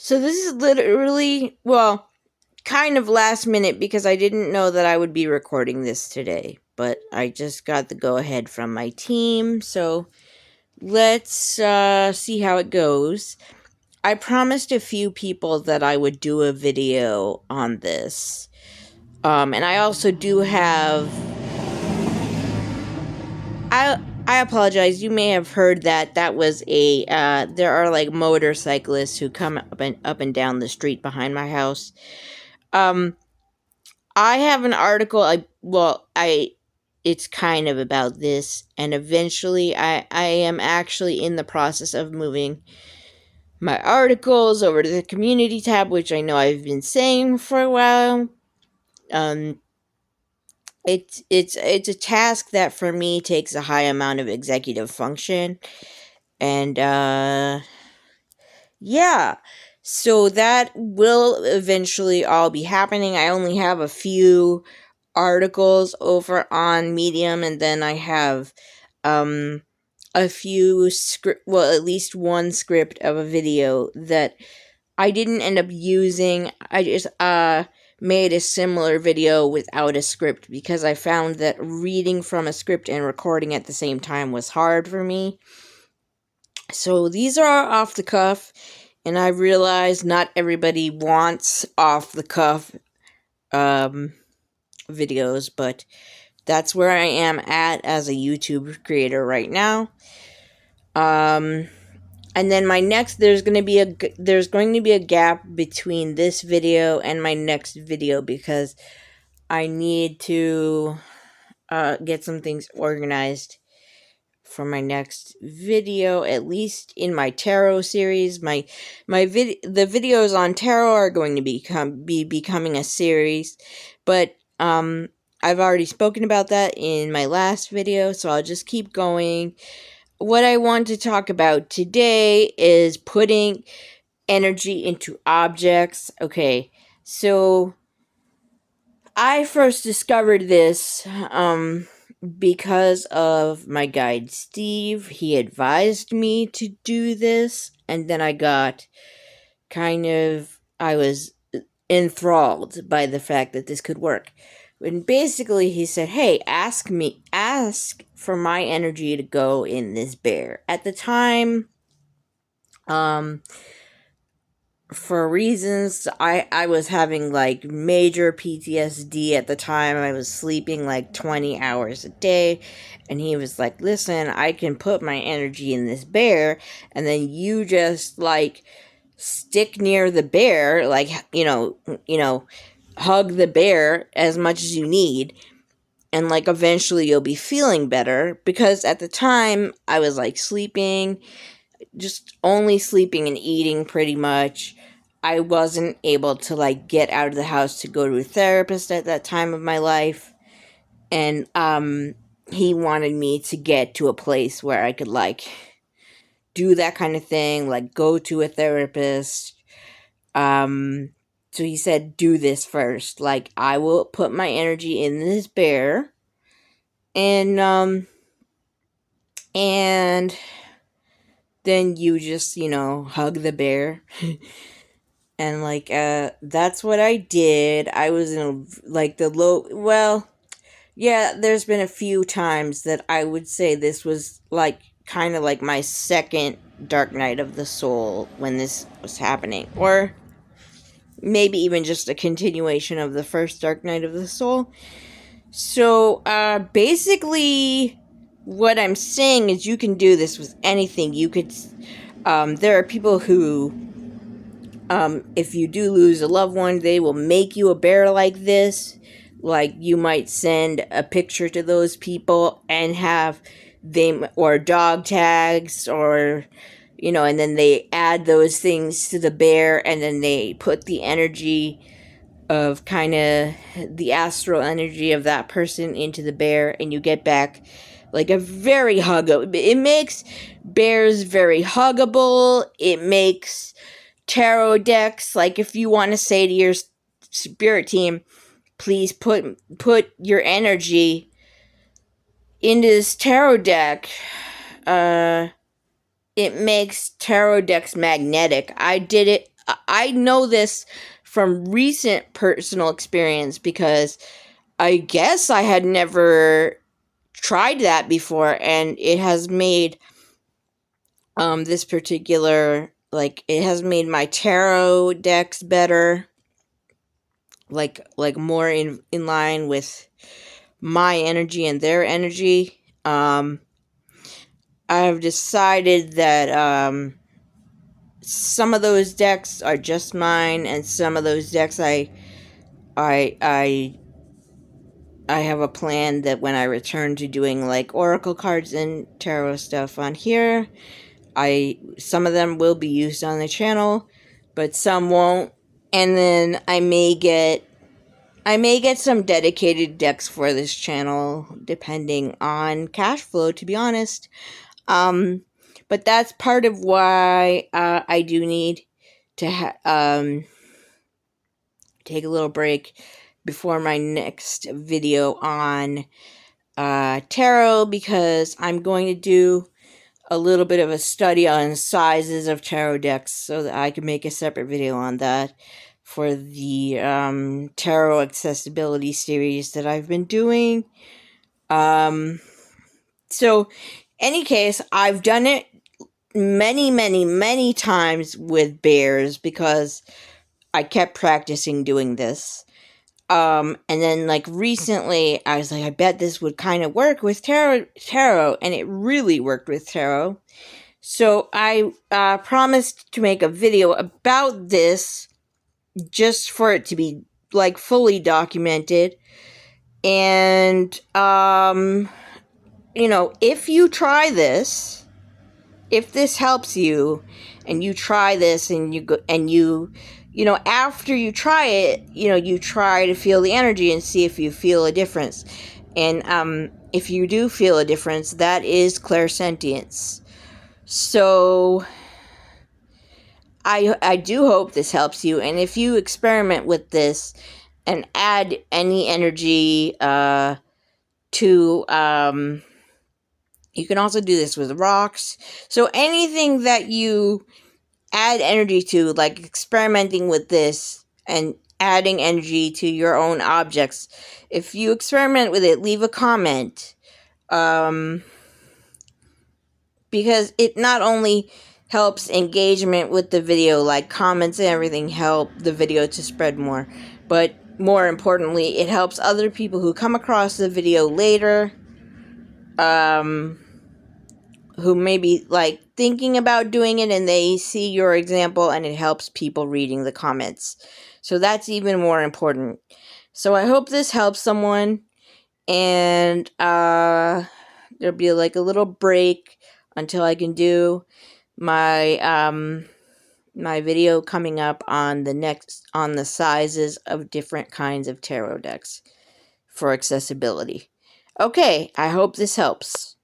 So this is literally, well, kind of last minute because I didn't know that I would be recording this today. But I just got the go-ahead from my team, so let's see how it goes. I promised a few people that I would do a video on this. And I also do have... I apologize. You may have heard that was a there are like motorcyclists who come up and down the street behind my house. I have an article. It's kind of about this, and eventually, I am actually in the process of moving my articles over to the community tab, which I know I've been saying for a while. It's a task that for me takes a high amount of executive function, and yeah. So that will eventually all be happening. I only have a few articles over on Medium, and then I have a few at least one script of a video that I didn't end up using. I just made a similar video without a script because I found that reading from a script and recording at the same time was hard for me. So these are off the cuff, and I realize not everybody wants off the cuff videos, but that's where I am at as a YouTube creator right now. And then my next, there's going to be a gap between this video and my next video because I need to get some things organized for my next video, at least in my tarot series. The videos on tarot are going to be becoming a series, but I've already spoken about that in my last video, so I'll just keep going. What I want to talk about today is putting energy into objects. Okay, so I first discovered this because of my guide Steve. He advised me to do this, and then I was enthralled by the fact that this could work. And basically he said, hey, ask for my energy to go in this bear. At the time, for reasons, I was having like major PTSD at the time. I was sleeping like 20 hours a day, and he was like, listen, I can put my energy in this bear, and then you just like stick near the bear, like, hug the bear as much as you need, and like eventually you'll be feeling better. Because at the time I was like just only sleeping and eating pretty much. I wasn't able to like get out of the house to go to a therapist at that time of my life, and he wanted me to get to a place where I could like do that kind of thing, like go to a therapist. So he said, do this first. Like, I will put my energy in this bear, and then you just, hug the bear. And like, that's what I did. I was in like there's been a few times that I would say this was like kind of like my second Dark Night of the Soul when this was happening, or maybe even just a continuation of the first Dark Night of the Soul. So, basically, what I'm saying is you can do this with anything. There are people who, if you do lose a loved one, they will make you a bear like this. Like, you might send a picture to those people and have them, or dog tags, or, and then they add those things to the bear, and then they put the energy of kind of the astral energy of that person into the bear, and you get back like a very huggable. It makes bears very huggable. It makes tarot decks, like, if you want to say to your spirit team, please put your energy into this tarot deck, it makes tarot decks magnetic. I know this from recent personal experience because I guess I had never tried that before, and it has made this particular, like, it has made my tarot decks better, like more in line with my energy and their energy. I've decided that some of those decks are just mine, and some of those decks I have a plan that when I return to doing like oracle cards and tarot stuff on here, some of them will be used on the channel, but some won't. And then I may get some dedicated decks for this channel depending on cash flow, to be honest. But that's part of why I do need to take a little break before my next video on tarot, because I'm going to do a little bit of a study on sizes of tarot decks so that I can make a separate video on that for the tarot accessibility series that I've been doing. So, any case, I've done it many times with bears because I kept practicing doing this. And then, like, recently, I was like, I bet this would kind of work with tarot, and it really worked with tarot. So I promised to make a video about this, just for it to be, like, fully documented. And, you know, if you try this, if this helps you, and you try this, and you go, and you know, after you try it, you know, you try to feel the energy and see if you feel a difference. And if you do feel a difference, that is clairsentience. So I do hope this helps you. And if you experiment with this and add any energy to you can also do this with rocks. So anything that you add energy to, like experimenting with this and adding energy to your own objects, if you experiment with it, leave a comment, because it not only helps engagement with the video, like comments and everything help the video to spread more, but more importantly, it helps other people who come across the video later, who may be like thinking about doing it, and they see your example, and it helps people reading the comments. So that's even more important. So I hope this helps someone, and there'll be like a little break until I can do my my video coming up on the sizes of different kinds of tarot decks for accessibility. Okay, I hope this helps.